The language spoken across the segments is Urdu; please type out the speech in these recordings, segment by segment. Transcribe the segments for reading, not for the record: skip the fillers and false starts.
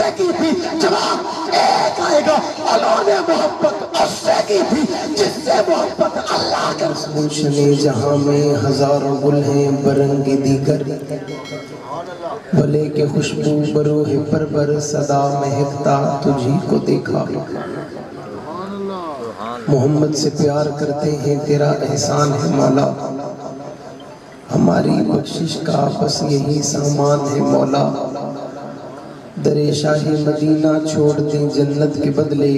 سے کی تھی، جواب ایک آئے گا، انہوں نے محبت اس سے کی تھی جس سے محبت اللہ کے گلشن جہاں میں ہزاروں گل ہیں برنگ دیگر، بھلے کہ خوشبو بروح پر صدا مہکتا تجھی کو دیکھا۔ محمد سے پیار کرتے ہیں تیرا احسان ہے مولا، ہماری بخشش کا بس یہی سامان ہے مولا۔ در شاہ مدینہ چھوڑ دیں جنت کے بدلے،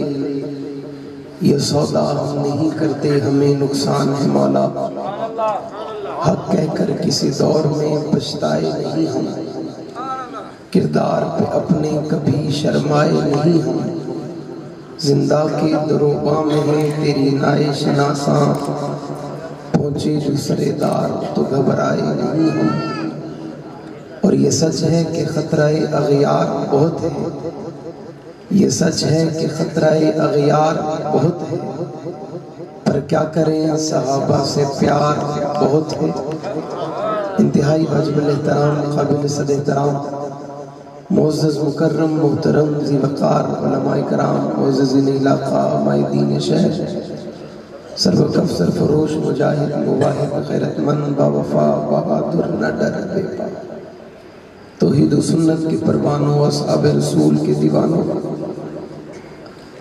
یہ سودا ہم نہیں کرتے ہمیں نقصان ہے مولا۔ حق کہہ کر کسی دور میں پچھتائے نہیں ہم، کردار پہ اپنے کبھی شرمائے نہیں ہم۔ زندہ کے دروباں میں ہے تیری نائے شناساں، پہنچے جو سرے دار تو گھبرائے نہیں ہم۔ اور یہ سچ ہے کہ خطرہ اغیار بہت ہے، یہ سچ ہے کہ خطرہ اغیار بہت ہے، پر کیا کریں صحابہ سے پیار بہت ہے۔ انتہائی واجب الاحترام قابل صد احترام معزز مکرم محترم ذی وقار علماء کرام معززین علاقہ مائدین شہر سرو کف سرفروش مجاہد مواہد غیرت مند باوفا بہادر نہ ڈر بے پا، توحید و سنت کے پروانوں اصحاب رسول کے دیوانوں۔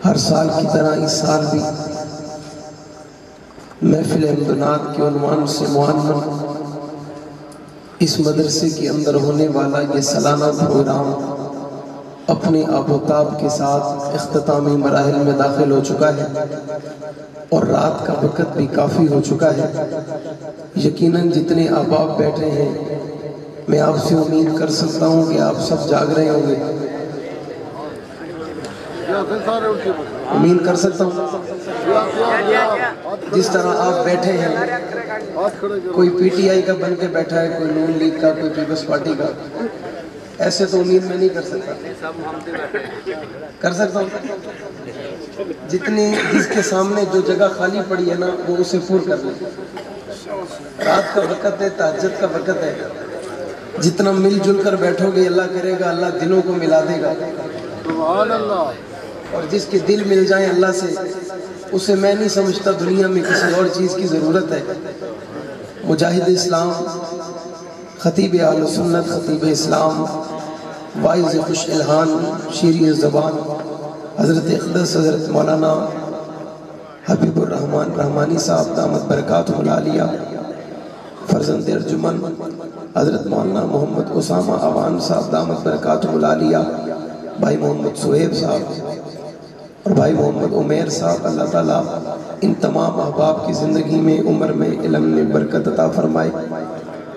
ہر سال کی طرح اس سال بھی محفل حمد و نعت کے عنوان سے معین اس مدرسے کے اندر ہونے والا یہ سالانہ پروگرام اپنے آب و تاب کے ساتھ اختتامی مراحل میں داخل ہو چکا ہے، اور رات کا وقت بھی کافی ہو چکا ہے۔ یقیناً جتنے احباب بیٹھے ہیں میں آپ سے امید کر سکتا ہوں کہ آپ سب جاگ رہے ہوں گے، امید کر سکتا ہوں۔ جس طرح آپ بیٹھے ہیں، کوئی پی ٹی آئی کا بن کے بیٹھا ہے، کوئی نون لیگ کا، کوئی پیپلز پارٹی کا، ایسے تو امید میں نہیں کر سکتا۔ کر سکتا ہوں جس کے سامنے جو جگہ خالی پڑی ہے نا وہ اسے پور کر لیں۔ رات کا وقت ہے، تہجد کا وقت ہے، جتنا مل جل کر بیٹھو گے اللہ کرے گا اللہ دلوں کو ملا دے گا، اور جس کے دل مل جائیں اللہ سے اسے میں نہیں سمجھتا دنیا میں کسی اور چیز کی ضرورت ہے۔ مجاہد اسلام، خطیب اہل سنت، خطیب اسلام، واعظ خوش الہان، شیریں زبان، حضرت اقدس حضرت مولانا حبیب الرحمن رحمانی صاحب دامت برکاتہ العالیہ، فرزند ارجمن حضرت مولانا محمد اسامہ اوان صاحب دامت برکاتہ العالیہ، بھائی محمد سہیب صاحب اور بھائی محمد عمیر صاحب، اللہ تعالیٰ ان تمام احباب کی زندگی میں عمر میں علم میں برکت عطا فرمائے۔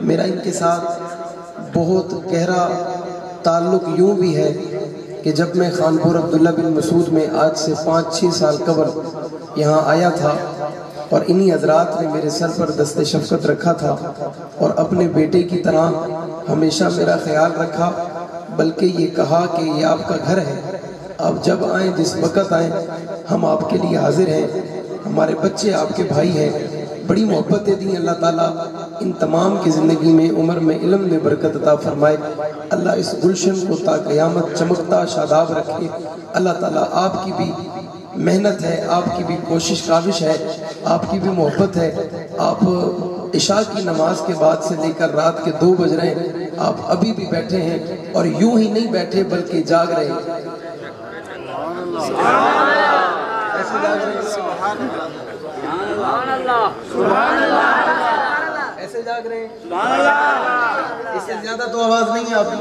میرا ان کے ساتھ بہت گہرا تعلق یوں بھی ہے کہ جب میں خانپور عبداللہ بن مسعود میں آج سے 5-6 سال قبل یہاں آیا تھا، اور انہی حضرات نے میرے سر پر دست شفقت رکھا تھا اور اپنے بیٹے کی طرح ہمیشہ میرا خیال رکھا، بلکہ یہ کہا کہ یہ آپ کا گھر ہے، آپ جب آئیں جس وقت آئیں ہم آپ کے لیے حاضر ہیں، ہمارے بچے آپ کے بھائی ہیں۔ بڑی محبتیں دیں، اللہ تعالیٰ ان تمام کی زندگی میں عمر میں علم میں برکت عطا فرمائے۔ اللہ اس گلشن کو تا قیامت چمکتا شاداب رکھے۔ اللہ تعالیٰ آپ کی بھی محنت ہے، آپ کی بھی کوشش کاوش ہے، آپ کی بھی محبت ہے۔ آپ عشاء کی نماز کے بعد سے لے کر رات کے 2 بج رہے ہیں، آپ ابھی بھی بیٹھے ہیں، اور یوں ہی نہیں بیٹھے بلکہ جاگ رہے ہیں۔ ایسے جاگ رہے ہیں، ایسے جاگ رہے ہیں، اس سے زیادہ تو آواز نہیں ہے آپ کی،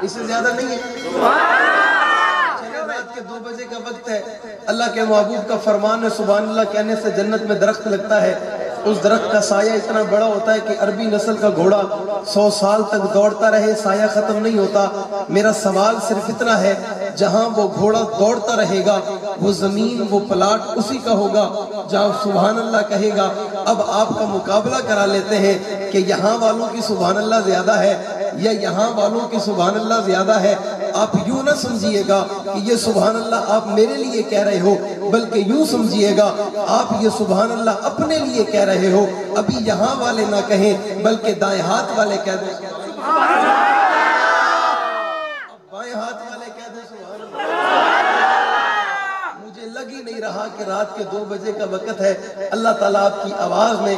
اس سے زیادہ نہیں ہے۔ چلے رات کے 2 بجے کا وقت ہے، اللہ کے محبوب کا فرمان ہے سبحان اللہ کہنے سے جنت میں درخت لگتا ہے، اس درخت کا سایہ اتنا بڑا ہوتا ہے کہ عربی نسل کا گھوڑا 100 سال تک دوڑتا رہے سایہ ختم نہیں ہوتا۔ میرا سوال صرف اتنا ہے، جہاں وہ گھوڑا دوڑتا رہے گا وہ زمین وہ پلاٹ اسی کا ہوگا جہاں سبحان اللہ کہے گا۔ اب آپ کا مقابلہ کرا لیتے ہیں کہ یہاں والوں کی سبحان اللہ زیادہ ہے یا یہاں والوں کی سبحان اللہ زیادہ ہے۔ آپ یوں نہ سمجھیے گا کہ یہ سبحان اللہ آپ میرے لیے کہہ رہے ہو، بلکہ یوں سمجھیے گا آپ یہ سبحان اللہ اپنے لیے کہہ رہے ہو۔ ابھی یہاں والے نہ کہیں بلکہ دائیں ہاتھ والے کہہ دیں۔ رات کے 2 بجے کا وقت ہے. اللہ تعالیٰ آپ کی آواز میں،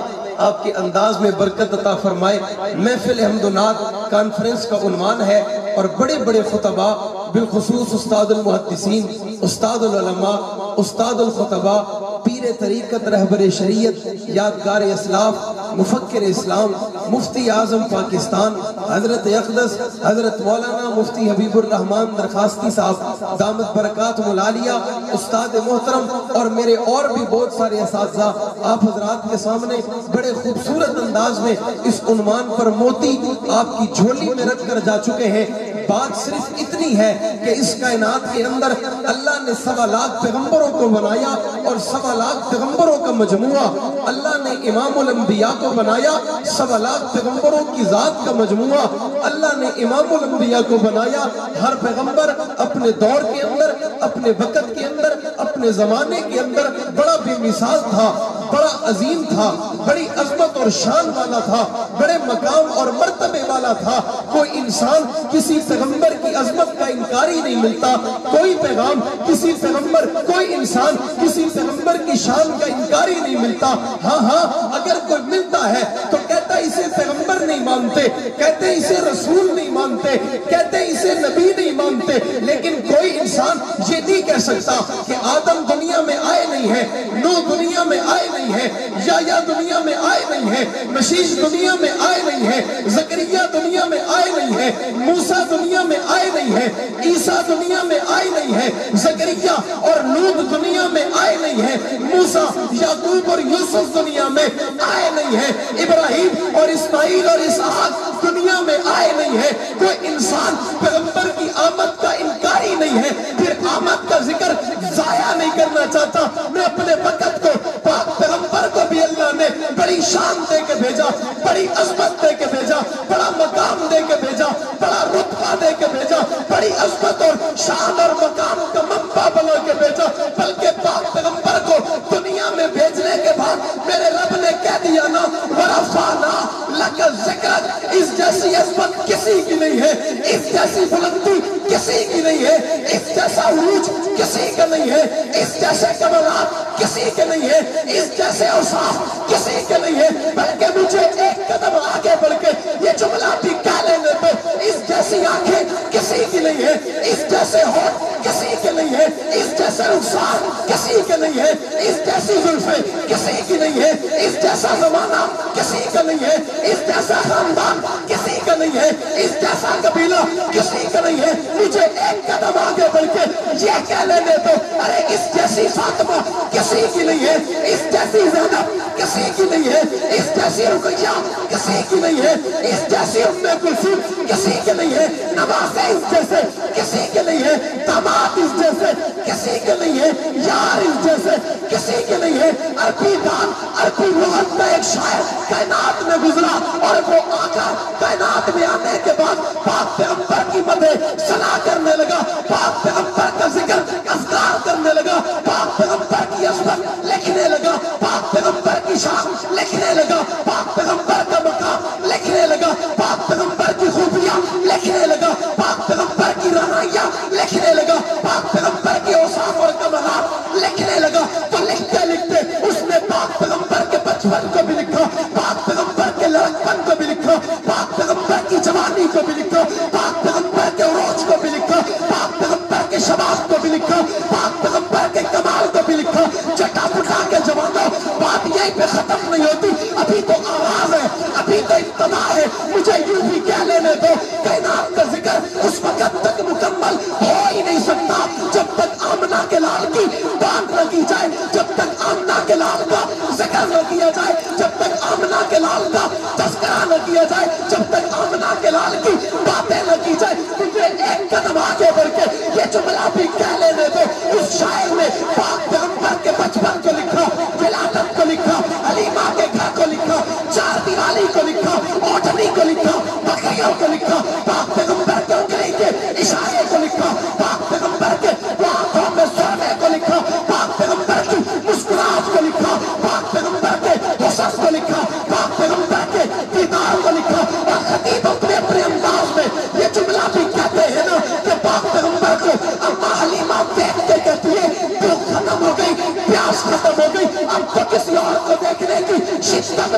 آپ کے انداز میں برکت عطا فرمائے. محفل حمد و نعت کانفرنس کا عنوان ہے اور بڑے بڑے خطباء بالخصوص استاد المحدثین، استاد العلماء، استاد الخطباء، پیر طریقت، رہبر شریعت، یادگار اسلاف، مفکر اسلام، مفتی اعظم پاکستان حضرت اقدس حضرت مولانا مفتی حبیب الرحمان درخواستی صاحب دامت برکات العالیہ، استاد محترم اور میرے اور بھی بہت سارے اساتذہ آپ حضرات کے سامنے بڑے خوبصورت انداز میں اس عنوان پر موتی آپ کی جھولی میں رکھ کر جا چکے ہیں. بات صرف اتنی ہے کہ اس کائنات کے اندر اللہ نے 1.25 لاکھ پیغمبروں کو بنایا اور 1.25 لاکھ پیغمبروں کا مجموعہ. اللہ نے امام الانبیاء کو بنایا 1.25 لاکھ پیغمبروں کی ذات کا مجموعہ. اللہ نے امام الانبیاء کو بنایا. ہر پیغمبر اپنے دور کے اندر، اپنے وقت کے اندر، اپنے زمانے کے اندر بڑا بے مثال تھا، بڑا عظیم تھا، بڑی عظمت اور شان والا تھا، بڑے مقام اور مرتبے والا تھا. کوئی انسان کسی پیغمبر کی عظمت کا انکاری نہیں ملتا. کوئی پیغام کسی پیغمبر، کوئی انسان کسی پیغمبر کی شان کا انکاری نہیں ملتا. ہاں اگر کوئی ملتا ہے تو کہتا ہے اسے پیغمبر نہیں مانتے، کہتے ہیں اسے رسول نہیں مانتے، کہتے ہیں اسے نبی نہیں مانتے. لیکن کوئی انسان یہ نہیں کہہ سکتا کہ آدم دنیا میں آئے نہیں ہے، نوح دنیا میں آئے نہیں ہے، یحییٰ دنیا میں آئے نہیں ہے، مشیش دنیا میں آئے نہیں ہے، زکریا دنیا میں آئے نہیں ہے، موسیٰ دنیا میں آئے نہیں ہے، عیسیٰ دنیا میں آئے نہیں ہے، زکریا اور لوط دنیا میں آئے نہیں ہے، موسیٰ، یعقوب اور یوسف دنیا میں آئے نہیں ہے، ابراہیم اور اسماعیل اور اسحاق دنیا میں آئے نہیں ہے. کوئی انسان پیغمبر کی آمد کا انکاری نہیں ہے. پھر آمد کا ذکر ضائع نہیں کرنا چاہتا. میں اپنے وقت کو پاک پیغمبر کو بھی اللہ نے بڑی شان دے کے بھیجا، بڑی عظمت دے کے بھیجا، بڑا مقام دے کے بھیجا، بڑا رتبہ دے کے بھیجا، بڑی عظمت اور شان اور مقام کا منبع بنا کے بھیجا. بلکہ پاک پیغمبر کو دنیا میں بھیجنے کے بعد میرے رب نے کہہ دیا نا وَرَفَعْنَا لَكَ ذِكْرَكَ. اس جیسی عظمت کسی کی نہیں ہے، اس جیسی بلندی کسی کی نہیں ہے، اس جیسا عروج کسی کا نہیں ہے، اس جیسے کمالات کسی کے نہیں ہے، اس جیسے اوصاف کسی کے نہیں ہے. بلکہ مجھے ایک قدم آگے بڑھ کے یہ جملہ بھی کہہ لینے دو، اس جیسی آنکھیں کسی کی نہیں ہے، اس جیسے ہونٹ کسی کے نہیں ہے، اس جیسے رخسار کسی کے نہیں ہے، اس جیسی زلفیں کسی کی نہیں ہے، اس جیسا زمانہ کسی کا نہیں ہے، اس جیسا خاندان کسی کا نہیں ہے، اس جیسا قبیلہ کسی کا نہیں ہے. مجھے ایک قدم آگے بڑھ کے یہ کہہ لینے دو، ارے اس جیسی فاطمہ کسی کی نہیں ہے، اس جیسی زینب کسی کی نہیں ہے، اس جیسی رقیہ کسی کی نہیں ہے، اس جیسی ام کلثوم کسی کی نہیں ہے، نواسے اس جیسے کسی کے نہیں ہے، داماد اس جیسے کسی کے نہیں ہے، یار اس جیسے کسی کے نہیں ہے. عربی دان، عربی لغت میں ایک شاعر کائنات میں گزرا اور وہ آقا کائنات میں آنے کے بعد پاک پیغمبر کی مدح ثنا کرنے لگا، پاک پیغمبر کا ذکر اذکار کرنے لگا، پاک پیغمبر کی عظمت لکھنے لگا، پاک پیغمبر کی شان لکھنے لگا، پاک پیغمبر کا مقام لکھنے لگا، پاک پیغمبر کی خوبیاں لکھنے لگا، پاک پیغمبر کی رعنائیاں لکھنے لگا، پاک پیغمبر کی اوصاف اور کمالات لکھنے لگا. تو لکھتے لکھتے اس نے پاک پیغمبر کے بچپن کو بھی لکھا، پاک پیغمبر کے لڑکپن کو بھی لکھا، پاک پیغمبر کی جوانی کو بھی لکھا، پاک پیغمبر کے عروج کو بھی لکھا، پاک پیغمبر کے شباب کو بھی لکھا، پاک پیغمبر کے کمال کو بھی لکھا. چٹا پٹا کے جوانوں بات یہیں پہ ختم نہیں ہوتی، ابھی تو آواز ہے، ابھی تو ابتدا ہے. مجھے یوں بھی کہہ لینے دو، کائنات کا ذکر اس وقت تک مکمل ہو ہی نہیں سکتا جب تک آمنہ کے لال کی بات نہ کی جائے، جب تک آمنہ کے لال کا ذکر نہ کیا جائے، جب تک آمنہ کے لال کا تذکرہ نہ کیا جائے، جب تک آمنہ کے لال کی باتیں نہ کی جائے. مجھے ایک قدم آگے بڑھ کے یہ جملہ بھی کہہ لینے دو، اس شاعر نے پاک پیغمبر کے بچپن کو لکھا، ولادت کو لکھا، حلیمہ کے گھر کو لکھا، چار دیوالی کو لکھا، اوٹھنی کو لکھا، بکریوں کو لکھا، پاک پیغمبر کے انگلی کے اشارے کو لکھا، پاک پیغمبر کے آنکھوں میں سرمے کو لکھا، پاک پیغمبر کی مسکراہٹ کو لکھا، پاک پیغمبر کے حسن کو لکھا، پاک پیغمبر کے دیدار کو لکھا. اور خطیب اپنے انداز میں یہ جملہ بھی کہتے ہیں نا کہ پاک پیغمبر کو اما حلیمہ دیکھ کے کہتی ہے بھوک ختم ہو گئی، پیاس ختم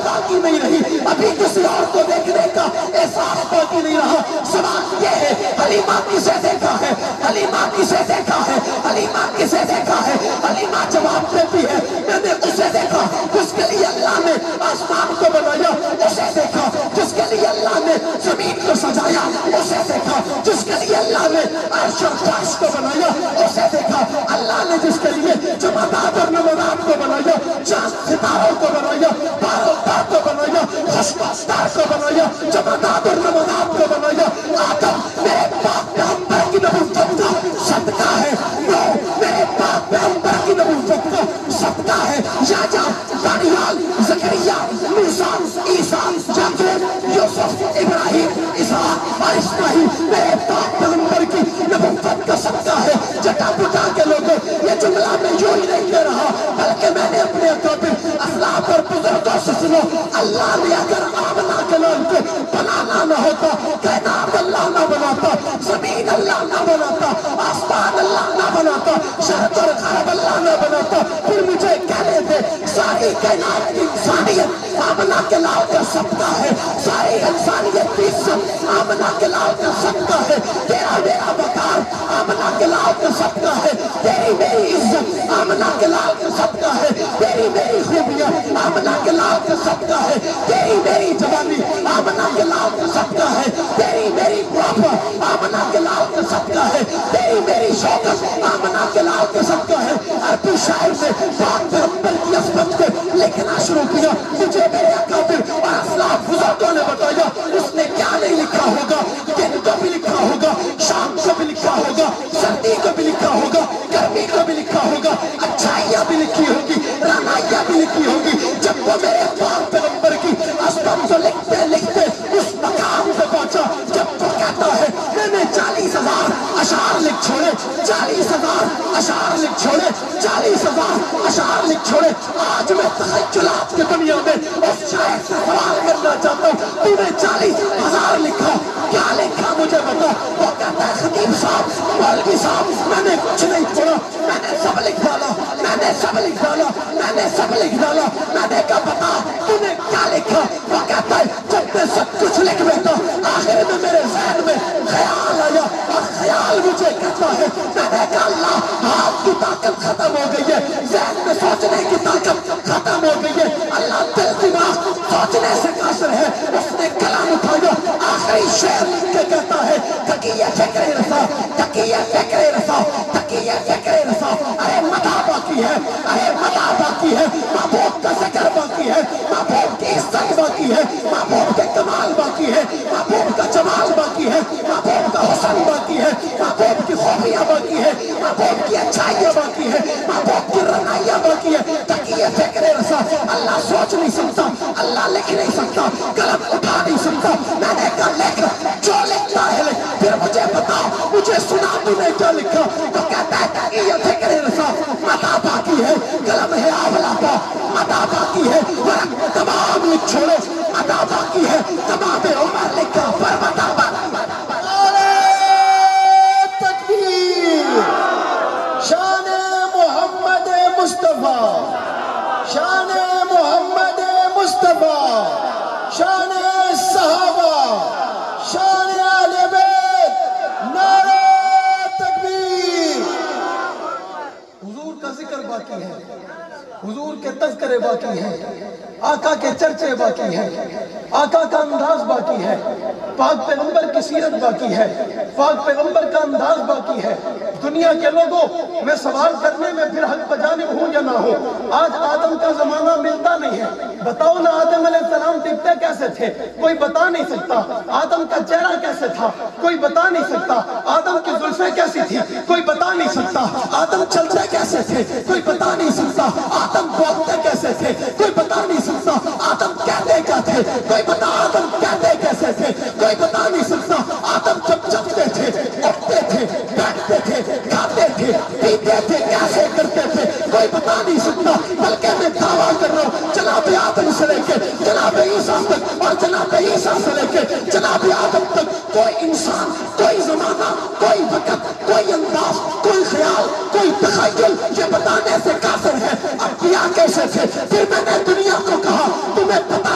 باقی نہیں رہی، ابھی کسی اور کو دیکھنے کا احساس باقی نہیں رہا۔ سوال یہ ہے حلیمہ کسے دیکھا ہے؟ حلیمہ کسے دیکھا ہے؟ حلیمہ کسے دیکھا ہے؟ حلیمہ جواب دیتی ہے میں نے اسے دیکھا جس کے لیے اللہ نے آسمان کو بنایا، اسے دیکھا جس کے لیے اللہ نے زمین کو سجایا، اسے دیکھا جس کے لیے اللہ نے عرش اور فرش کو بنایا، اسے دیکھا اللہ نے جس کے لیے جمادات اور نمادات کو بنایا، چاند ستاروں کو بنایا، بارودار کو بنایا، خشکستار کو بنایا، جمادات اور نمادات کو بنایا۔ آدم میرے پاک پیغمبر کی نبوت کا صدقہ ہے، نوح میرے پاک پیغمبر کی نبوت کا صدقہ ہے، یحییٰ، دانیال، زکریا، موسیٰ، عیسیٰ، یعقوب، یوسف، ابراہیم، اسحاق اور اسماعیل میرے پاک پیغمبر کی نبوت کا صدقہ ہے۔ جٹا پٹا کے لوگوں یہ جملہ میں یوں ہی نہیں کہہ رہا، بلکہ میں نے اپنے اکابر اسلاف اور بزرگوں سے سنو، اللہ نے اگر آمنہ کے نام کو بنانا نہ ہوتا، کائنات اللہ نہ بناتا، زمین اللہ نہ بناتا، آسمان اللہ نہ بناتا، شرق اور غرب اللہ نہ بناتا، پھر مجھے کہنے دے ساری کائنات کی انسانیت آمنہ کے لال کا صدقہ ہے، ساری انسانیت کی عزت آمنہ کے لال کا صدقہ ہے، تیرا میرا وقار آمنہ کے لال کا صدقہ ہے، تیری میری عزت آمنہ کے لال کا صدقہ ہے، تیری میری خوبیاں آمنہ کے لال کا صدقہ ہے، تیری میری جوانی آمنہ کے لال کا صدقہ ہے، تیری میری بڑھاپا آمنہ کے لال کا صدقہ ہے، تیری میری شوکت آمنہ کے لال کا صدقہ ہے۔ عربی شاعر نے پاک پیغمبر کی عظمت کو لکھنا شروع کیا، مجھے میرے اکابر اور اسلاف بزرگوں نے بتایا اس نے کیا نہیں لکھا ہوگا، دن کو بھی لکھا ہوگا، شام کو بھی لکھا ہوگا، سردی کو بھی لکھا ہوگا، گرمی کو بھی لکھا ہوگا، اچھائیاں بھی لکھی ہوگی، رانائیاں بھی لکھی ہوگی۔ جب وہ میرے پاک پیغمبر کی عظمت کو لکھتے لکھتے اس مقام پہ پہنچا جب وہ کہتا ہے میں نے 40,000 اشعار لکھ چھوڑے، 40,000 اشعار لکھ چھوڑے، 40,000 اشعار لکھ چھوڑے، آج میں تخیلات کی دنیا میں اس شاعر سے سوال کرنا چاہتا ہوں تو نے 40,000 لکھا، کیا لکھا مجھے بتا؟ وہ کہتا ہے خطیب صاحب، مولوی صاحب میں نے کچھ نہیں چھوڑا، میں نے سب لکھ ڈالا، میں نے سب لکھ ڈالا، میں نے سب لکھ ڈالا۔ میں نے کہا بتا تو نے کیا لکھا؟ وہ کہتا ہے جب میں سب کچھ لکھ بیٹھا آخر میں میرے ذہن میں خیال آیا اور خیال مجھے کہتا ہے، میں نے کہا اللہ ہاتھ کی طاقت ختم ہو گئی ہے، ذہن میں سوچنے کی طاقت ختم ہو گئی ہے، اللہ دل دماغ سوچنے سے قاصر ہے۔ اس نے کلام اٹھایا آخری شعر لکھ کے کہتا ہے تقیہ فکر رسا، تقیہ فکر رسا، تقیہ فکر رسا، ارے مدح باقی ہے، ارے مدح باقی ہے، محبوب کا ذکر باقی ہے، محبوب کی عزت باقی ہے، محبوب کے کمال باقی ہے، محبوب کا جمال باقی ہے، محبوب کا حسن باقی ہے، محبوب کی خوبیاں باقی ہے، محبوب کی اچھائیاں باقی ہے، محبوب کی رنائیاں باقی ہے۔ تقیہ فکر رسا، اللہ سوچ نہیں سکتا، اللہ لکھ نہیں سکتا، قلم اٹھا نہیں سکتا۔ میں نے کہا لکھ جو لکھتا ہے لکھ، پھر مجھے بتا مجھے سنا تو نے کیا لکھا؟ تو کہتا ہے تقیہ فکر رسا، مدح باقی ہے، قلم ہے آولا پا، مدح باقی ہے، ورق تمام لکھ چھوڑے، مدح باقی ہے، تمام عمر لکھا پر مدح باقی۔ تکبیر! شان محمد مصطفیٰ، شان محمد مصطفیٰ، شان صحابہ، شان اہل بیت، نعرہ تکبیر! حضور کا ذکر باقی ہے، حضور کے تذکرے باقی ہیں، آقا کے چرچے باقی ہیں، آقا کا انداز باقی ہے، پاک پیغمبر کی سیرت باقی ہے، پاک پیغمبر کا انداز باقی ہے۔ دنیا کے لوگوں میں سوال کرنے میں پھر حق بجانب ہوں یا نہ ہوں، آج آدم کا زمانہ ملتا نہیں ہے، بتاؤ نا آدم علیہ السلام دکھتے کیسے تھے؟ کوئی بتا نہیں سکتا۔ آدم کا چہرہ کیسے تھا؟ کوئی بتا نہیں سکتا۔ آدم کی زلفیں کیسی تھی؟ کوئی بتا نہیں سکتا۔ آدم چلتے کیسے تھے؟ کوئی بتا نہیں سکتا۔ آدم بولتے کیسے تھے؟ کوئی بتا نہیں سکتا۔ آدم کہتے کیا تھے؟ کوئی بتا آدم کہتے کیسے تھے؟ کوئی بتا نہیں سکتا۔ آدم جب چلتے تھے، اٹھتے تھے، بیٹھتے تھے، کھاتے تھے، پیتے تھے، کیسے کرتے تھے؟ کوئی بتا نہیں سکتا۔ بلکہ میں دعویٰ کر رہا ہوں جناب آدم سے لے کے جناب عیسیٰ تک اور جناب عیسیٰ سے لے کے جناب آدم تک کوئی انسان، کوئی زمانہ، کوئی وقت، کوئی انداز، کوئی خیال، کوئی تخیل یہ بتانے سے قاصر ہے انبیاء کیسے تھے۔ پھر میں نے دنیا کو کہا تمہیں پتہ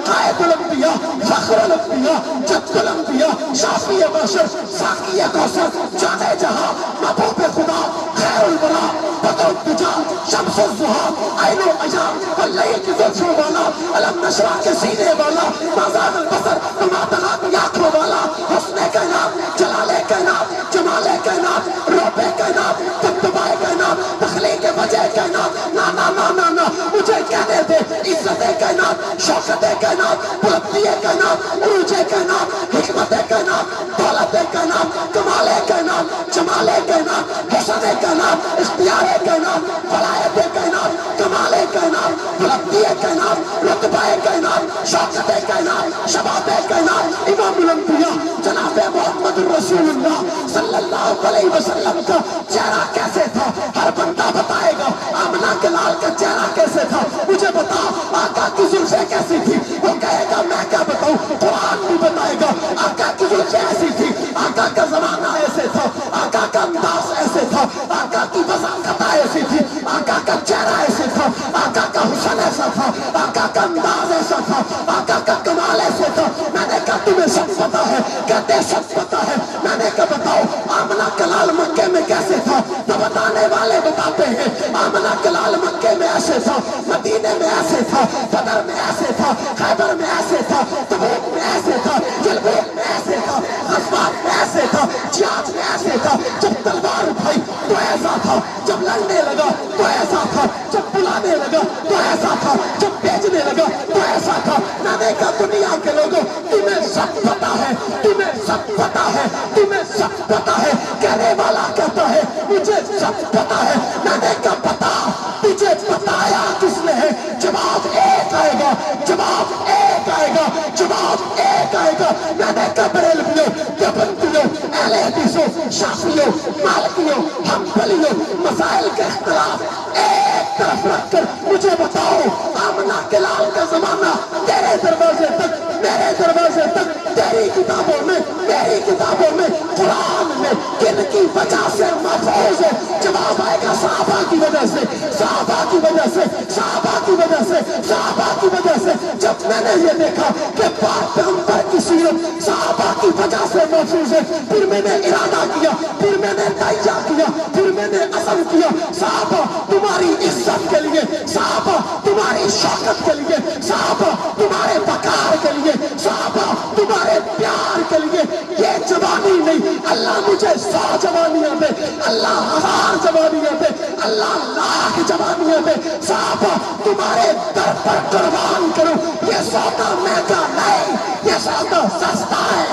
قائد الانبیاء فخر الانبیاء جد الانبیاء شافی بشر ساقی کوثر جان جہاں محبوب خدا خیر الورا بدر الدجا شمس الضحا عین الایام واللیل کی زلفوں والا علم نشرح کے سینے والا مازاد البصر نماتغات آنکھوں والا حسن کائنات جلال کائنات جمال کائنات رب کائنات تبتبائے کائنات تخلیق وجہ کائنات نا نا نا نا نا مجھے کہنے دے عزت کائنات شوکت کائنات بلندی کائنات عروج کائنات حکمت کائنات دولت کائنات کمال کائنات جمال کائنات حسن کائنات اختیار کائنات ولایت کائنات کمال کائنات بلندی کائنات رتبہ کائنات شوکت کائنات شباب کائنات امام الانبیاء جناب محمد رسول اللہ صلی اللہ علیہ وسلم کا چہرہ کیسے تھا ہر بندہ بتائے گا آمنہ کے لال کا چہرہ کیسے تھا مجھے بتا آقا کی زلفیں کیسی تھی وہ کہے گا میں کیا بتاؤں قرآن بھی بتائے گا آقا کی زلفیں ایسی تھی آقا کا زمانہ ایسے تھا آقا کا انداز ایسے تھا آقا کی وضاحت ایسی تھی آقا کا چہرہ ایسے تھا آقا کا حسن ایسا تھا آقا کا انداز ایسا تھا آقا کا کمال ایسے تھا میں نے کہا تمہیں سب پتا ہے کہتے سب پتا ہے میں نے کہا بتاؤ آمنہ کلال مکے میں کیسے تھا تو بتانے والے بتاتے ہیں آمنہ کلال مکے میں ایسے تھا مدینے میں ایسے تھا بدر میں ایسے تھا خیبر میں ایسے تھا تبوک میں ایسے تھا جلبوک میں ایسے تھا غزوات میں ایسے تھا جہاد میں ایسے تھا جب تلوار اٹھائی تو ایسا تھا جب لڑنے لگا تو ایسا تھا جب بلانے لگا تو ایسا تھا جب بیچنے لگا تو ایسا تھا میں نے کہا دنیا کے لوگوں تمہیں سب پتا ہے تمہیں سب پتا ہے تمہیں سب پتا ہے کہنے والا کہتا ہے مجھے سب پتا ہے میں نے کہا پتا تجھے بتایا کس نے ہے جواب ایک آئے گا جواب ایک آئے گا جواب ایک آئے گا میں نے کہا بریلویوں دیوبندیوں اہل حدیثوں شافعیوں مالکیوں حنبلیوں مسائل کے اختلاف ایک طرف رکھ کر مجھے بتاؤ آمنہ کے لال کا زمانہ تیرے دروازے تک میرے دروازے تک تیری کتابوں میں میری کتابوں میں قرآن میں کن کی وجہ سے محفوظ ہے جواب آئے گا صحابہ کی وجہ سے صحابہ کی وجہ سے صحابہ کی وجہ سے صحابہ کی وجہ سے جب میں نے یہ دیکھا کہ پاک پیغمبر کی سیرت صحابہ کی وجہ سے محفوظ ہے پھر میں نے ارادہ کیا پھر میں نے تیجہ کیا پھر میں نے عزم کیا صحابہ تمہاری عزت کے لیے صحابہ تمہاری شوکت کے لیے صحابہ تمہارے وقار کے لیے صحابہ تمہارے پیار کے لیے یہ جوانی نہیں اللہ مجھے 100 جوانیاں دے اللہ 1000 جوانیاں دے اللہ لاکھ جوانیاں دے صحابہ تمہارے در پر قربان کروں یہ سودا مہنگا نہیں یہ سودا سستا ہے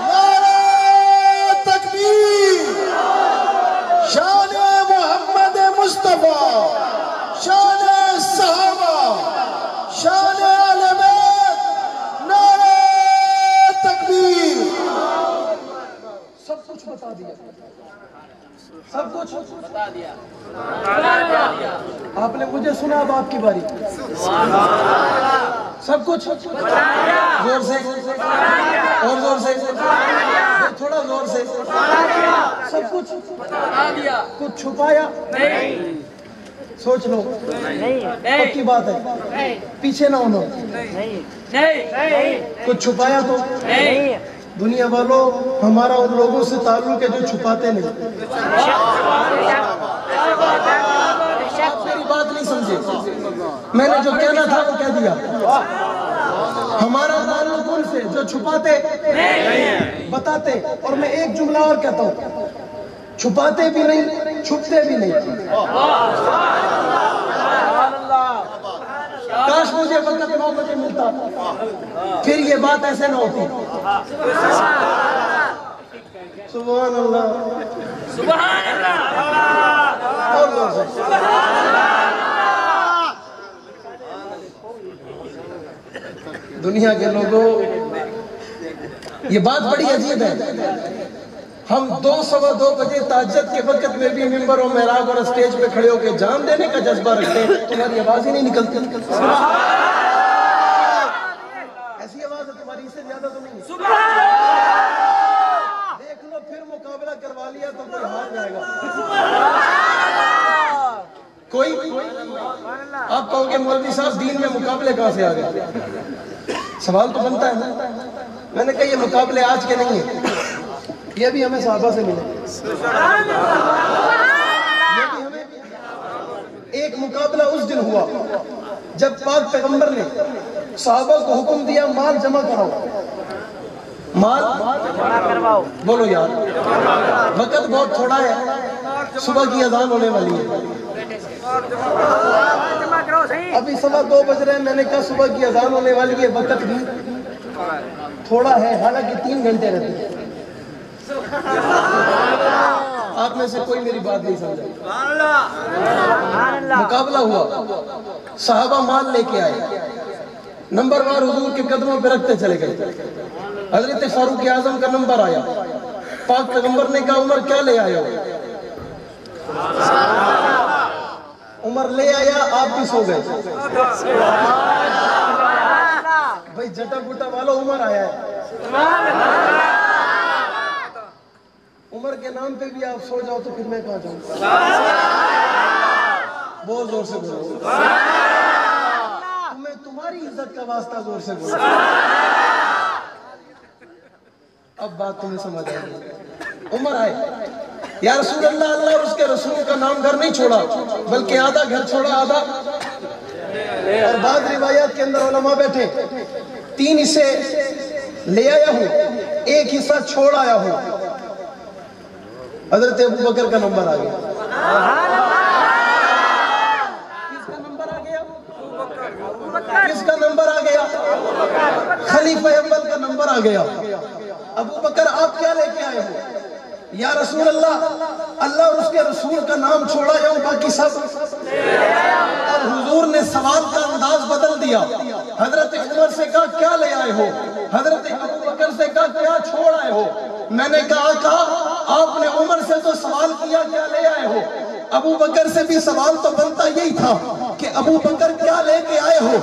نعرہ تکبیر شان محمد مصطفیٰ شان صحابہ شان اہل بیت نعرہ تکبیر سب کچھ بتا دیا سب کچھ بتا دیا آپ نے مجھے سنا اب آپ کی باری سب کچھ زور سے اور زور سے تھوڑا زور سے سب کچھ کچھ چھپایا نہیں سوچ لو پکی بات ہے پیچھے نہ ہونا کچھ چھپایا تو دنیا والوں ہمارا ان لوگوں سے تعلق ہے جو چھپاتے نہیں آپ میری بات نہیں سمجھے میں نے جو کہنا تھا وہ کہہ دیا ہمارا تعلق ان سے جو چھپاتے بتاتے اور میں ایک جملہ اور کہتا ہوں چھپاتے بھی نہیں چھپتے بھی نہیں کاش مجھے وقت موقع ملتا پھر یہ بات ایسے نہ ہوتی سبحان اللہ سبحان اللہ دنیا کے لوگوں یہ بات بڑی عجیب ہے ہم 2:15 بجے تہجد کے وقت میں بھی ممبر و محراب اور اسٹیج پہ کھڑے ہو کے جان دینے کا جذبہ رکھتے ہیں تمہاری آواز ہی نہیں نکلتی ایسی آواز ہے تمہاری اس سے زیادہ تو نہیں دیکھ لو پھر مقابلہ کروا لیا تو کوئی ہار جائے گا کوئی آپ کہو کہ مولوی صاحب دین میں مقابلے کہاں سے آ گئے سوال تو بنتا ہے نا. میں نے کہا یہ مقابلے آج کے نہیں ہیں, یہ بھی ہمیں صحابہ سے ملے. یہ بھی ہمیں ایک مقابلہ اس دن ہوا جب پاک پیغمبر نے صحابہ کو حکم دیا مال جمع کراؤ, مال بولو یار, وقت بہت تھوڑا ہے, صبح کی اذان ہونے والی ہے, ابھی 2:15 بج رہے ہیں. میں نے کہا صبح کی اذان ہونے والی ہے, وقت بھی تھوڑا ہے, حالانکہ 3 گھنٹے رہتے ہیں. آپ میں سے کوئی میری بات نہیں سمجھا. مقابلہ ہوا, صحابہ مال لے کے آئے, نمبر وار حضور کے قدموں پہ رکھتے چلے گئے. حضرت فاروق اعظم کا نمبر آیا, پاک پیغمبر نے کہا عمر کیا لے آئے ہو؟ عمر لے آیا, آپ بھی سو گئے. بھائی جٹا گٹا والو, عمر آیا ہے. عمر کے نام پہ بھی آپ سو جاؤ تو پھر میں کہاں جاؤں؟ بہت زور سے بولو, تمہیں تمہاری عزت کا واسطہ زور سے بولو. اب بات تمہیں سمجھ آئی. عمر آئے, یا رسول اللہ, اللہ اور اس کے رسول کا نام گھر نہیں چھوڑا, بلکہ آدھا گھر چھوڑا, آدھا. اور بعض روایات کے اندر علماء بیٹھے, 3 حصے لے آیا ہوں, 1 حصہ چھوڑ آیا ہوں. حضرت ابو بکر کا نمبر آ گیا. کس کا نمبر آ گیا؟ کس کا نمبر آ گیا؟ خلیفہ اول کا نمبر آ گیا. ابو بکر آپ کیا لے کے آئے ہو؟ یا رسول اللہ, اللہ اور اس کے رسول کا نام چھوڑا جاؤں, باقی سب. اب حضور نے سوال کا انداز بدل دیا. حضرت عمر سے کہا کیا لے آئے ہو؟ حضرت ابو بکر سے کہا کیا چھوڑ آئے ہو؟ میں نے کہا آپ نے عمر سے تو سوال کیا کیا لے آئے ہو, ابو بکر سے بھی سوال تو بنتا یہی تھا کہ ابو بکر کیا لے کے آئے ہو؟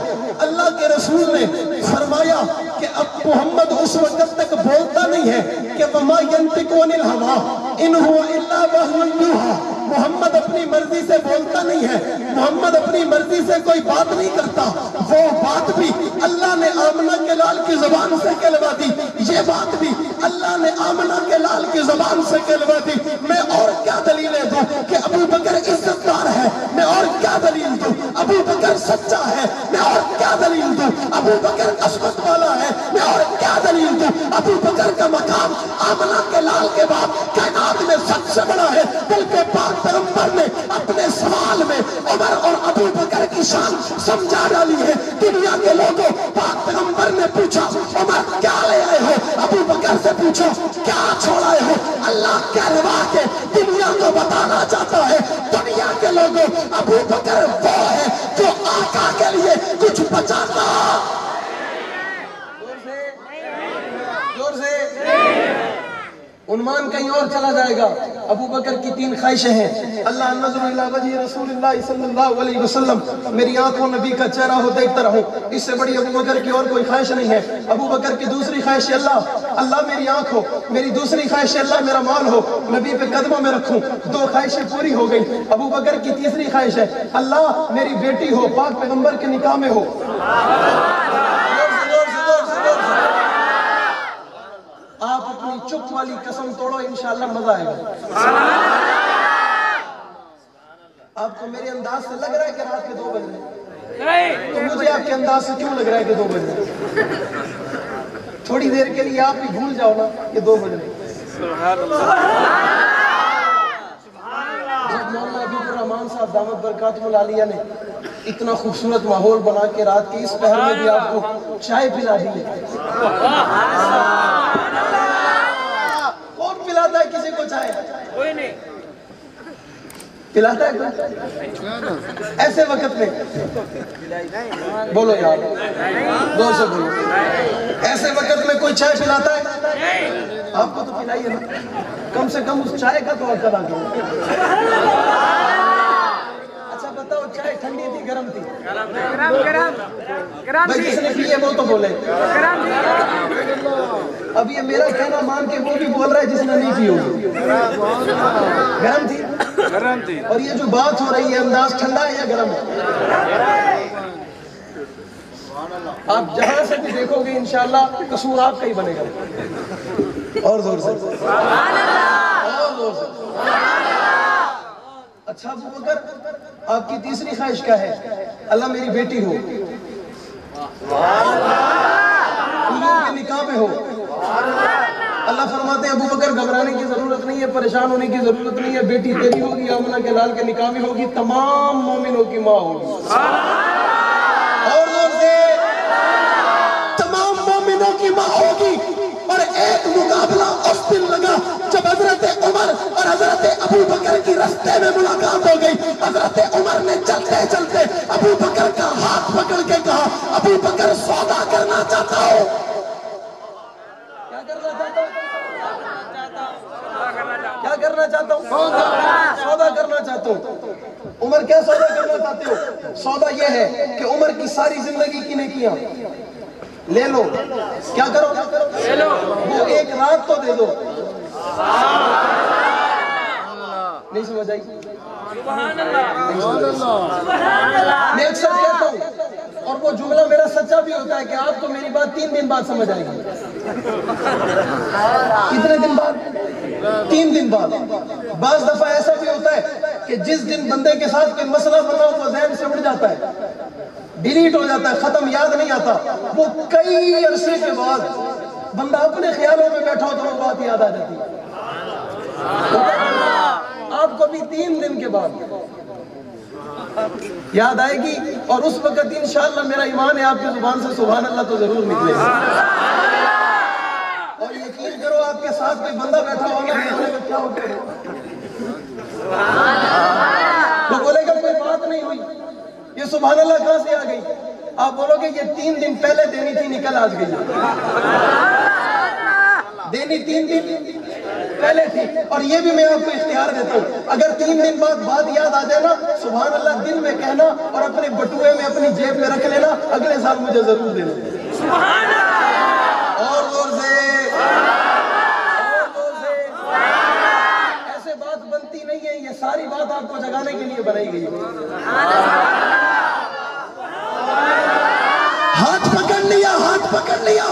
اللہ کے رسول نے فرمایا کہ اب محمد اس وقت تک بولتا نہیں ہے کہ وما ينطق عن الهوى ان هو الا وحی یوحی. محمد اپنی مرضی سے بولتا نہیں ہے, محمد اپنی مرضی سے کوئی بات نہیں کرتا. وہ بات بھی اللہ نے آمنہ کے لال کی زبان سے کہلوا دی, یہ بات بھی اللہ نے آمنہ کے لال کی زبان سے کہلوا دی. میں اور کیا دلیلیں دوں کہ ابو بکر عزت دار ہے؟ میں اور کیا دلیل دوں؟ ابو بکر سچا ہے. میں اور کیا دلیل دوں؟ ابو بکر عصمت والا ہے. میں اور کیا دلیل دوں؟ ابو بکر کا مقام آمنہ کے لال کے بعد کائنات میں سب سے بڑا ہے. بلکہ پاک پیغمبر نے اپنے سوال میں عمر اور ابو بکر کی شان سمجھا ڈالی ہے. دنیا کے لوگوں, پاک پیغمبر نے پوچھا عمر کیا لے آئے ہو, ابو بکر سے پوچھو کیا چھوڑ آئے ہو. اللہ کہلوا کے دنیا کو بتانا چاہتا ہے, دنیا کے لوگوں, ابو بکر وہ ہے جو آقا کے لیے کچھ بچاتا. زور سے عنوان کہیں اور چلا جائے گا. ابو بکر کی 3 خواہشیں ہیں. اللہ نظر اللہ وجہ رسول اللہ صلی اللہ علیہ وسلم, میری آنکھوں نبی کا چہرہ ہو دیکھتا رہوں. اس سے بڑی ابو بکر کی اور کوئی خواہش نہیں ہے. ابو بکر کی دوسری خواہش اللہ میری آنکھ ہو. میری دوسری خواہش اللہ میرا مال ہو, نبی پہ قدموں میں رکھوں. 2 خواہشیں پوری ہو گئی. ابو بکر کی تیسری خواہش ہے اللہ میری بیٹی ہو, پاک پیغمبر کے نکاح میں ہو. آپ اپنی چپ والی قسم توڑو, انشاءاللہ مزہ آئے گا. آپ کو میرے انداز سے لگ رہا ہے کہ رات کے 2 بج رہے ہیں, تو مجھے آپ کے انداز سے کیوں لگ رہا ہے کہ 2 بج رہے ہیں؟ تھوڑی دیر کے لیے آپ بھی بھول جاؤ نا کہ 2 بج رہے ہیں. جب مولانا عبید الرحمان صاحب دامت برکاتہ العالیہ نے اتنا خوبصورت ماحول بنا کے رات کے اس پہر میں بھی آپ کو چائے پلا دی ہے. کون پلاتا ہے کسی کو چائے؟ کوئی نہیں پلاتا ہے کوئی ایسے وقت میں؟ بولو یار, دور سے بولو. ایسے وقت میں کوئی چائے پلاتا ہے؟ آپ کو تو پلائیے نا, کم سے کم اس چائے کا تو عقل آ گیا. اچھا بتاؤ, چائے ٹھنڈی تھی گرم تھی؟ بھائی جس نے پیے وہ تو بولے. اب یہ میرا کہنا مان کے وہ بھی بول رہا ہے جس نے نہیں پی ہوگی. گرم تھی. اور یہ جو بات ہو رہی ہے انداز ٹھنڈا ہے یا گرم ہے؟ آپ جہاں سے بھی دیکھو گے انشاءاللہ قصور آپ کا ہی بنے گا. اور زور سے اور زور سے. اچھا ابو بکر آپ کی تیسری خواہش کیا ہے؟ اللہ میری بیٹی ہو، لوگوں کے نکاح میں ہو. اللہ فرماتے ہیں ابو بکر گھبرانے کی ضرورت نہیں ہے، پریشان ہونے کی ضرورت نہیں ہے، بیٹی تیری ہوگی، آمنہ کے لال کے نکاح میں ہوگی، تمام مومنوں کی ماں ہوگی. اور زور سے تمام مومنوں کی ماں ہوگی. اور ایک مقابلہ اس دن لگا جب حضرت عمر اور حضرت ابو بکر کی رستے میں ملاقات ہو گئی. حضرت عمر نے چلتے چلتے ابو بکر کا ہاتھ پکڑ کے کہا ابو بکر سودا کرنا چاہتا ہو. کیا کرنا چاہتا ہوں؟ سودا کرنا چاہتا ہوں. عمر کیا سودا کرنا چاہتے ہو؟ سودا یہ ہے کہ عمر کی ساری زندگی کی نیکیاں لے لو. کیا کرو؟ لے لو. وہ ایک رات تو دے دو. نہیں سمجھ آئی؟ میں اکثر کہتا ہوں اور وہ جملہ میرا سچا بھی ہوتا ہے کہ آپ کو میری بات 3 دن بعد سمجھ آئے گی. کتنے دن بعد؟ 3 دن بعد. بعض دفعہ ایسا بھی ہوتا ہے کہ جس دن بندے کے ساتھ کوئی مسئلہ بنا وہ ذہن سے اڑ جاتا ہے، ڈیلیٹ ہو جاتا ہے، ختم، یاد نہیں آتا. وہ کئی عرصے کے بعد بندہ اپنے خیالوں میں بیٹھا ہو تو وہ بات یاد آ جاتی ہے. آپ کو بھی 3 دن کے بعد یاد آئے گی اور اس وقت انشاءاللہ میرا ایمان ہے آپ کی زبان سے سبحان اللہ تو ضرور نکلے گا. اور یقین کرو آپ کے ساتھ کوئی بندہ بیٹھا ہوگا کیا ہوتا ہے وہ بولے گا کوئی بات نہیں ہوئی، یہ سبحان اللہ کہاں سے آ گئی؟ آپ بولو گے یہ 3 دن پہلے دینی تھی، نکل آج گئی. دینی 3 دن پہلے تھی. اور یہ بھی میں آپ کو اختیار دیتا ہوں، اگر 3 دن بعد بات یاد آ جائے نا سبحان اللہ دل میں کہنا اور اپنے بٹوئے میں اپنی جیب میں رکھ لینا، اگلے سال مجھے ضرور دینا. اور زور سے ایسے بات بنتی نہیں ہے، یہ ساری بات آپ کو جگانے کے لیے بنائی گئی ہے. ہاتھ پکڑ لیا، ہاتھ پکڑ لیا،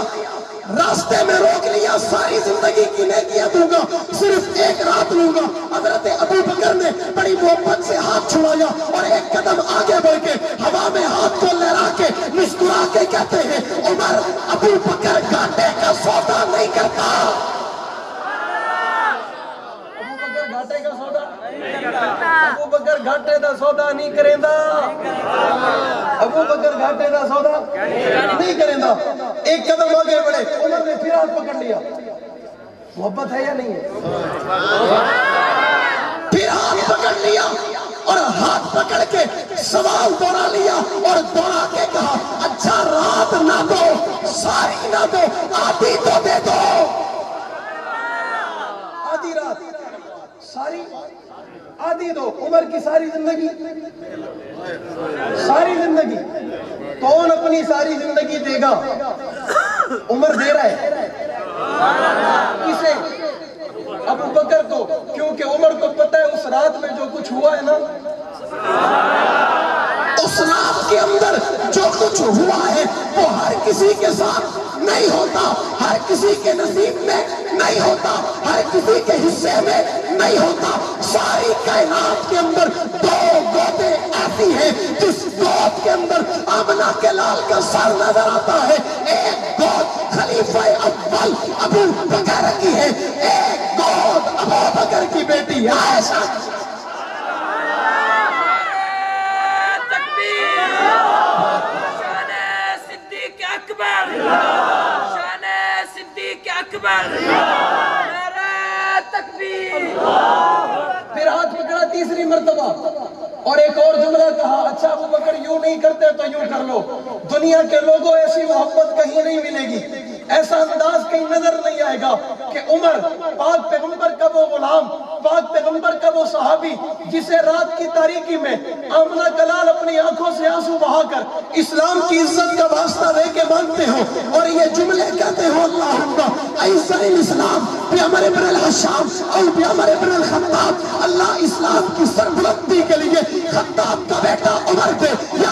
راستے میں روک لیا، ساری زندگی کی نیکیاں دوں گا، صرف ایک رات لوں گا. حضرت ابو بکر نے بڑی محبت سے ہاتھ چھڑایا اور ایک قدم آگے بڑھ کے ہوا میں ہاتھ کو لہرا کے مسکرا کے کہتے ہیں عمر ابو بکر گھاٹے کا سودا نہیں کرتا. ابو بکر گھاٹے کا سودا ابو بکر گھاٹے دا سودا نہیں کریندا. ابو بکر گھاٹے دا سودا نہیں کریندا. ایک قدم آگے بڑھے، عمر نے پھر ہاتھ پکڑ لیا. محبت ہے یا نہیں ہے؟ پھر ہاتھ پکڑ لیا اور ہاتھ پکڑ کے سوال دوہرا لیا اور دوہرا کے کہا اچھا رات نہ دو، ساری نہ دو، آدھی تو دے دو. آدھی رات، ساری آدھی دو. عمر کی ساری زندگی، ساری زندگی کون اپنی ساری زندگی دے گا؟ عمر دے رہا ہے. کسے؟ ابو بکر کو، کیونکہ عمر کو پتہ ہے اس رات میں جو کچھ ہوا ہے نا، اس رات کے اندر جو کچھ ہوا ہے وہ ہر کسی کے ساتھ نہیں ہوتا، ہر کسی کے نصیب میں نہیں ہوتا، ہر کسی کے حصے میں نہیں ہوتا. ساری کائنات کے اندر 2 گودے ایسی ہیں جس گود کے اندر آمنہ کے لال کا سر نظر آتا ہے. ایک گود خلیفہ اول ابو بکر کی ہے، ایک گود ابو بکر کی بیٹی عائشہ. شان صدیق اکبر، نعرہ تکبیر. پھر ہاتھ پکڑا تیسری مرتبہ اور ایک اور جملہ کہا اچھا ابو بکر یوں نہیں کرتے تو یوں کر لو. دنیا کے لوگوں ایسی محبت کہیں نہیں ملے گی، ایسا انداز کہیں نظر نہیں آئے گا کہ عمر پاک پیغمبر کا وہ غلام، پاک پیغمبر کا وہ صحابی جسے رات کی تاریکی میں آمنہ کلال اپنی آنکھوں سے آنسو بہا کر اسلام کی عزت کا واسطہ دے کے مانگتے ہو اور یہ جملے کہتے ہو اللہم اعز الاسلام بعمر بن الحشام او بعمر بن الخطاب. اللہ اسلام کی سربلندی کے لیے خطاب کا بیٹا عمر پہ یا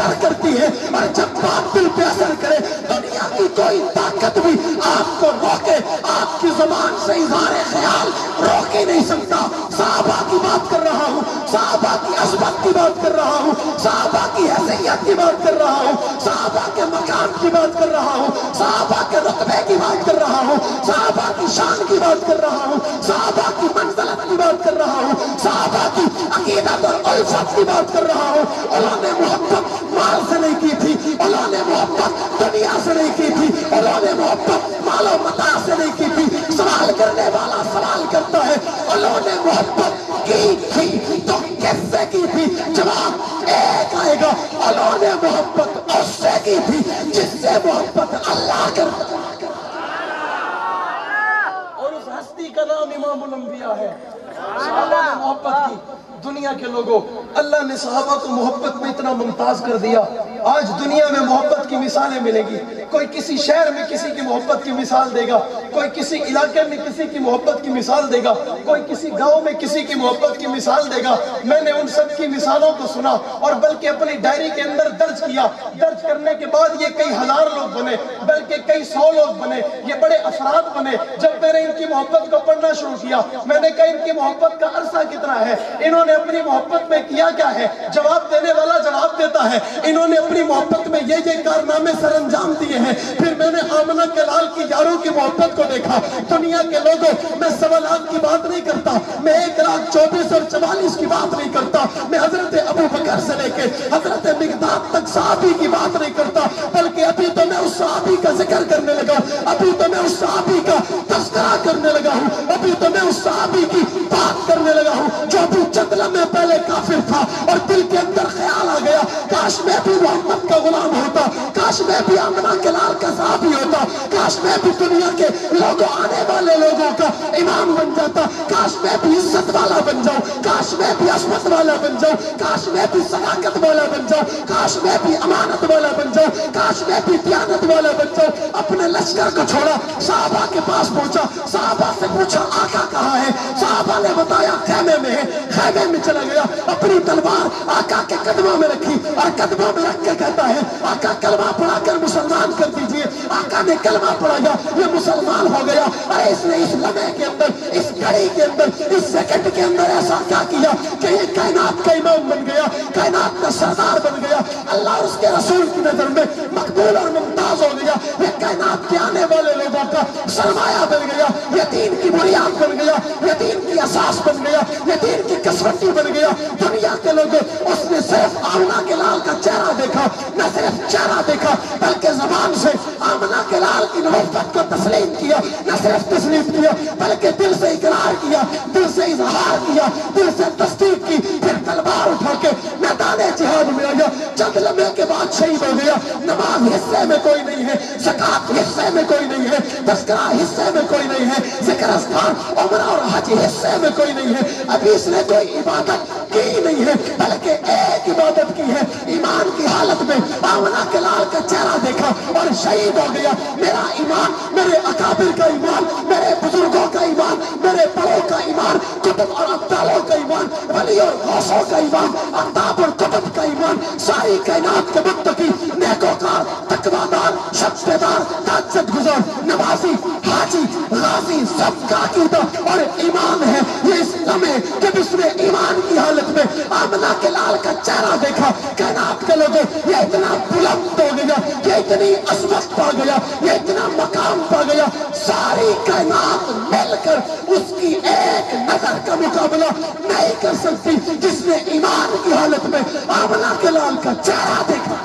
اثر کرتی ہے، اور جب بات دل پہ اثر کرے دنیا کی کوئی طاقت بھی آپ کو روکے، آپ کی زبان سے اظہار خیال روک ہی نہیں سکتا۔ صحابہ کی بات کر رہا ہوں، صحابہ کی عظمت کی بات کر رہا ہوں، صحابہ کی حیثیت کی بات کر رہا ہوں، صحابہ کے مقام کی بات کر رہا ہوں، صحابہ کے رتبے کی بات کر رہا ہوں، صحابہ کی شان کی بات کر رہا ہوں، صحابہ کی منزلت کی بات کر رہا ہوں، صحابہ کی عقیدت اور الفت کی بات کر رہا ہوں۔ انہوں نے محبت مال سے نہیں کی تھی، انہوں نے محبت دنیا سے نہیں کی تھی، انہوں نے محبت مال و متاع سے نہیں کی تھی۔ سوال کرنے والا سوال کرتا ہے انہوں نے محبت کی تھی تو کس سے کی تھی؟ جواب ایک آئے گا، انہوں نے محبت اس سے کی تھی جس سے محبت اللہ کرتا ہے۔ اور اس ہستی کا نام امام الانبیاء ہے۔ صحابہ نے محبت کی، دنیا کے لوگوں اللہ نے صحابہ کو محبت میں اتنا ممتاز کر دیا۔ آج دنیا میں محبت کی مثالیں ملے گی، کوئی کسی شہر میں کسی کی محبت کی مثال دے گا، کوئی کسی علاقے میں کسی کی محبت کی مثال دے گا، کوئی کسی گاؤں میں کسی کی محبت کی مثال دے گا۔ میں نے ان سب کی مثالوں کو سنا اور بلکہ اپنی ڈائری کے اندر درج کیا۔ درج کرنے کے بعد یہ کئی ہزار لوگ بنے، بلکہ کئی سو لوگ بنے، یہ بڑے افراد بنے۔ جب میں نے ان کی محبت کو پڑھنا شروع کیا میں نے کہا ان کی محبت کا عرصہ کتنا ہے، انہوں نے اپنی محبت میں کیا کیا ہے؟ جواب دینے والا جواب دیتا ہے انہوں نے اپنی محبت میں یہ کارنامے سر انجام دیے ہیں۔ پھر میں نے آمنہ کے لال کی یاروں کی محبت کو دیکھا۔ دنیا کے لوگوں میں 1.25 لاکھ کی بات نہیں کرتا، میں 1,24,000 اور 44 کی بات نہیں کرتا، میں حضرت ابو بکر سے لے کے حضرت مقداد تک صحابی کی بات نہیں کرتا، بلکہ ابھی تو میں اس صحابی کا ذکر کرنے لگا ہوں، ابھی تو میں اس صحابی کا تذکرہ کرنے لگا ہوں، ابھی تو میں اس صحابی کی بات کرنے لگا ہوں جو ابھی چند لمحے پہلے کافر تھا اور دل کے اندر خیال آ گیا کاش میں بھی محمد کا غلام ہوتا، کاش میں بھی آمنہ کے لال کا صحابی ہوتا، کاش میں بھی دنیا کے لوگوں آنے والے لوگوں کا امام بن جاتا، کاش میں بھی عزت والا بن جاؤں، کاش میں بھی عصمت والا بن جاؤں، کاش میں بھی صداقت والا بن جاؤں، کاش میں بھی امانت والا بن جاؤں، کاش میں بھی دیانت والا بن جاؤں۔ اپنے لشکر کو چھوڑا، صحابہ کے پاس پہنچا، صحابہ سے پوچھا آقا کہاں ہے؟ صحابہ نے بتایا خیمے میں ہے۔ خیمے میں چلا گیا، اپنی تلوار آقا کے قدموں میں رکھی اور قدموں میں رکھ کے کہتا ہے آقا کلمہ پڑھا کر مسلمان کر دیجئے۔ آقا نے کلمہ پڑھایا، یہ مسلمان ہو گیا۔ ارے اس نے اس لمحے کے اندر، اس گھڑی کے اندر، اس سیکنڈ کے اندر ایسا کیا کیا کہ یہ کائنات کا امام بن گیا، کائنات کا سردار بن گیا، اللہ اور اس کے رسول کی نظر میں مقبول اور ممتاز ہو گیا، یہ کائنات کے آنے والے لوگوں کا سرمایہ بن گیا، یہ دین کی بنیاد بن گیا، یہ دین کی اساس بن گیا، یہ دین کی کسوٹی بن گیا۔ دنیا کے لوگوں اس نے صرف آمنہ کے لال کا چہرہ دیکھا، نہ صرف چہرہ دیکھا بلکہ زبان سے آمنہ کے لال کی نبوت کو تسلیم کیا، نہ صرف تسلیم کیا بلکہ دل سے اقرار کیا، دل سے اظہار کیا، دل سے تصدیق کی، پھر تلوار اٹھا کے میدان جہاد میں آیا۔ چند لمحے کے بعد شہید ہو گیا۔ نماز حصے میں کوئی نہیں ہے، زکات حصے میں کوئی نہیں ہے، تذکرہ حصے میں کوئی نہیں ہے، ذکر اذکار عمرہ اور حج حصے میں کوئی نہیں ہے۔ ابھی اس نے کوئی عبادت کی نہیں ہے بلکہ ایک عبادت کی ہے، ایمان کی حالت میں آمنہ کے لال کا چہرہ دیکھا اور شہید ہو گیا۔ میرا ایمان، میرے اکابر کا ایمان، میرے بزرگوں کا ایمان، میرے بڑوں کا ایمان، کتب اور ابدالوں کا ایمان، ولی اور غوثوں کا ایمان، اقطاب اور کتب کا ایمان، ساری کائنات کے متقی، نیکوکار، تقویدار، شبدار، تہجد گزار، نمازی، حاجی، غازی، سب کا عقیدہ اور ایمان ہے یہ اس لمحے جب اس نے ایمان کی حالت میں آمنہ کے لال کا چہرہ دیکھا۔ کائنات کے لوگوں یہ اتنا بلند ہو گیا، یہ اتنی عظمت پا گیا، یہ اتنا مقام پا گیا، ساری کائنات مل کر اس کی ایک نظر کا مقابلہ نہیں کر سکتی جس نے ایمان کی حالت میں آمنہ کے لال کا چہرہ دیکھا۔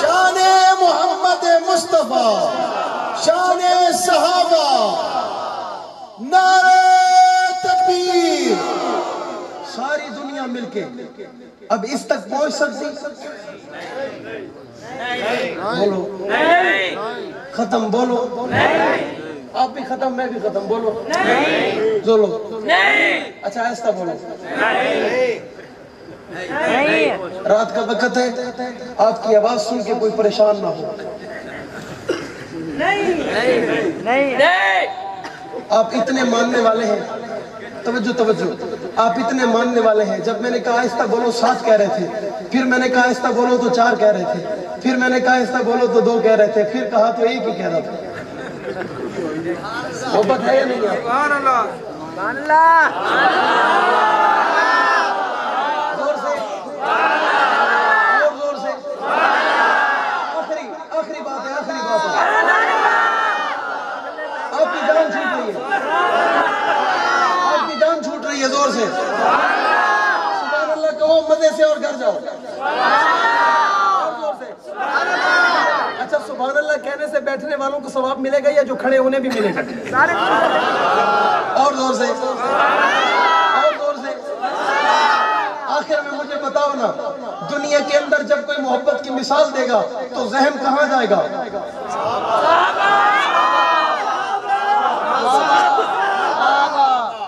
شان محمد مصطفیٰ، شان صحابہ، نعرہ تکبیر۔ ساری دنیا مل کے اب اس تک پہنچ سکتی؟ بولو ختم، بولو آپ بھی ختم، میں بھی ختم، بولو بولو اچھا ایسا بولو۔ رات کا وقت ہے، آپ کی آواز سن کے کوئی پریشان نہ ہو۔ آپ اتنے ماننے والے ہیں، توجہ توجہ، آپ اتنے ماننے والے ہیں. جب میں نے کہا آہستہ بولو 7 کہہ رہے تھے, پھر میں نے کہا آہستہ بولو تو 4 کہہ رہے تھے, پھر میں نے کہا آہستہ بولو تو 2 کہہ رہے تھے, پھر کہا تو ایک ہی کہہ رہا تھا. محبت ہے یا نہیں ہے؟ سبحان اللہ سبحان اللہ زور سے اور زور سے. آخری بات ہے, آخری بات ہے. آپ کی جان چھوٹ رہی ہے, آپ کی جان چھوٹ رہی ہے, زور سے سبحان اللہ کہو, مزے سے, اور گھر جاؤ. اور زور سے. اچھا سبحان اللہ کہنے سے بیٹھنے والوں کو ثواب ملے گا یا جو کھڑے انہیں بھی ملے گا؟ اور زور سے, اور زور سے. آخر میں مجھے بتاؤ نا, دنیا کے اندر جب کوئی محبت کی مثال دے گا تو ذہن کہاں جائے گا؟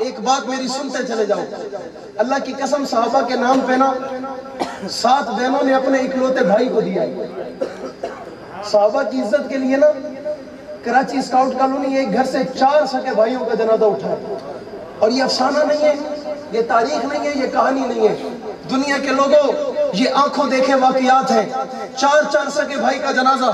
ایک بات میری سنتے چلے جاؤ, اللہ کی قسم صحابہ کے نام پہ نا 7 بہنوں نے اپنے اکلوتے بھائی کو دیا. صحابہ کی عزت کے لیے نا کراچی اسکاؤٹ کالونی ایک گھر سے 4 سکے بھائیوں کا جنازہ اٹھا. اور یہ افسانہ نہیں ہے, یہ تاریخ نہیں ہے, یہ کہانی نہیں ہے. دنیا کے لوگوں یہ آنکھوں دیکھے واقعات ہیں. 4 سکے بھائی کا جنازہ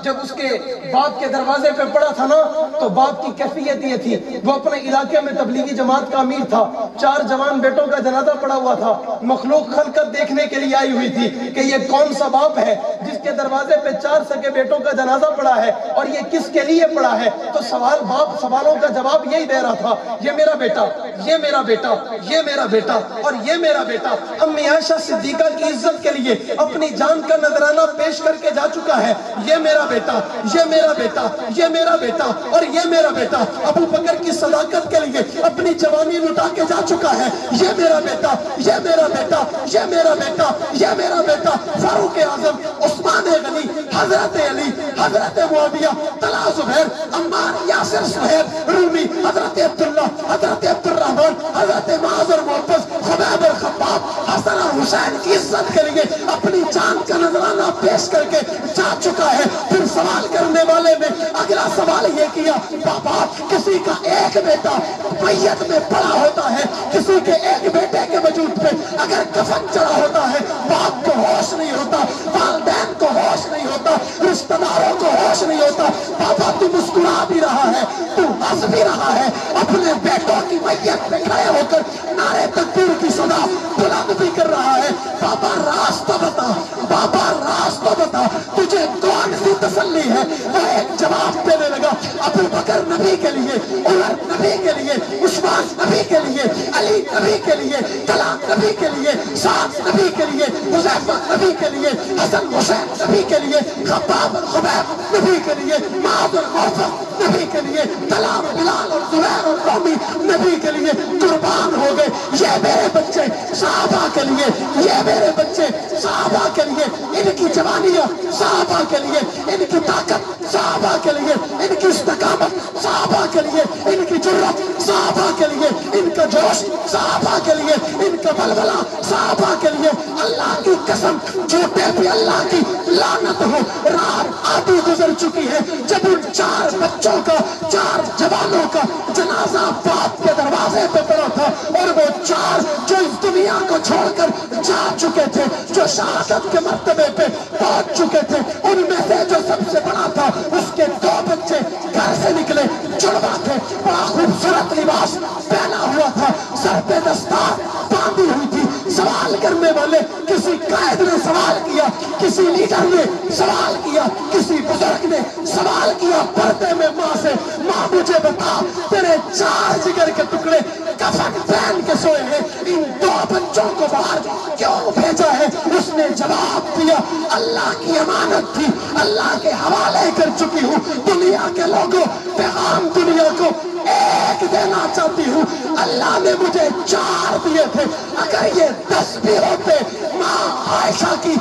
جب اس کے باپ کے دروازے پہ پڑا تھا نا تو باپ کی کیفیت یہ تھی, وہ اپنے علاقے میں تبلیغی جماعت کا امیر تھا. 4 جوان بیٹوں کا جنازہ پڑا ہوا تھا. مخلوق خلقت دیکھنے کے لیے آئی ہوئی تھی کہ یہ کون سا باپ ہے جس کے دروازے پہ 4 سکے بیٹوں کا جنازہ پڑا ہے اور یہ کس کے لیے پڑا ہے. تو باپ سوالوں کا جواب یہی دے رہا تھا, یہ میرا بیٹا, یہ میرا بیٹا, یہ میرا بیٹا اور یہ میرا بیٹا. امی عائشہ صدیقہ کی عزت کے لیے اپنی جان کا نذرانہ پیش کر کے جا چکا ہے, یہ میرا بیٹا, یہ میرا بیٹا, یہ میرا بیٹا اور یہ میرا بیٹا. ابو بکر کی صداقت کے لیے اپنی جوانی لٹا کے جا چکا ہے, یہ میرا بیٹا, یہ میرا بیٹا, یہ میرا بیٹا, یہ میرا بیٹا. فاروق اعظم, عثمان غنی, حضرت علی, حضرت معاویہ, طلحہ زبیر, عمار, یاسر, سہیب, رومی, حضرت عبداللہ, حضرت عبد الرحمن, حضرت معاذ اور محفظ, خبیب اور خباب, حسن اور حسین کی عزت کے لیے اپنی جان کا نذرانہ پیش کر کے جا چکا ہے. پھر سوال کرنے والے نے اگلا سوال یہ کیا, بابا کسی کا ایک بیٹا میت میں پڑا ہوتا ہے, کسی کے ایک بیٹے کے وجود پہ اگر کفن چڑھا ہوتا ہے, باپ کو ہوش نہیں ہوتا, والدین کو ہوش نہیں ہوتا, رشتہ داروں کو ہوش نہیں ہوتا. بابا تو مسکرا بھی رہا ہے, تو ہنس بھی رہا ہے, اپنے بیٹوں کی میت میں کھڑے ہو کر نعرے تکبیر کی صدا بلند بھی کر رہا ہے. بابا راستہ بتا, بابا راستہ بتا, تجھے کون سی تسلی ہے؟ وہ ایک جواب دینے لگا, ابو بکر نبی کے لیے, عمر نبی کے لیے, عثمان نبی کے لیے, علی نبی کے لیے, طلحہ نبی کے لیے, سعد نبی کے لیے, حذیفہ نبی کے لیے, حسن حسین نبی کے لیے, خباب خبیب نبی کے لیے, معاذ اور محفظ نبی کے لیے, طلحہ, بلال اور زبیر اور رومی نبی کے لیے قربان ہو گئے. یہ میرے بچے صحابہ کے لیے, یہ میرے بچے صحابہ کے لیے, ان کی جوانیاں صحابہ کے لیے, ان کی طاقت صحابہ کے لیے, ان کی استقامت صحابہ کے لیے, ان کی جرات صحابہ کے لیے, ان کا جوش صحابہ کے لیے, ان کا بلبلہ صحابہ کے لیے. اللہ کی قسم, جھوٹے پہ اللہ کی لعنت ہو. رات آدھی گزر چکی ہے جب ان 4 بچوں کا, 4 جوانوں کا جنازہ باپ کے دروازے پہ پڑا تھا, اور وہ 4 جو اس دنیا کو چھوڑ کر جا چکے تھے, جو شہادت کے مرتبے پہ پہنچ چکے تھے, ان میں سے جو سب سے بڑا تھا اس کے 2 بچے گھر سے نکلے, جڑوا تھے, بڑا خوبصورت لباس پہنا ہوا تھا, سر پہ دستار باندھی ہوئی تھی. سوال کرنے والے, کسی قائد نے سوال کیا, کسی لیڈر نے سوال کیا, کسی بزرگ نے سوال کیا پردے میں ماں سے, ماں مجھے بتا تیرے 4 جگر کے ٹکڑے کفن پہن کے سوئے ہیں, ان 2 بچوں کو باہر کیوں بھیجا ہے؟ اس نے جواب دیا, اللہ کی امانت تھی, اللہ کے حوالے کر چکی ہوں. دنیا کے لوگوں, پیغام دنیا کو ایک دینا چاہتی ہوں, اللہ نے مجھے 4 دیے تھے, اگر یہ 10 بھی ہوتے, ماں عائشہ کی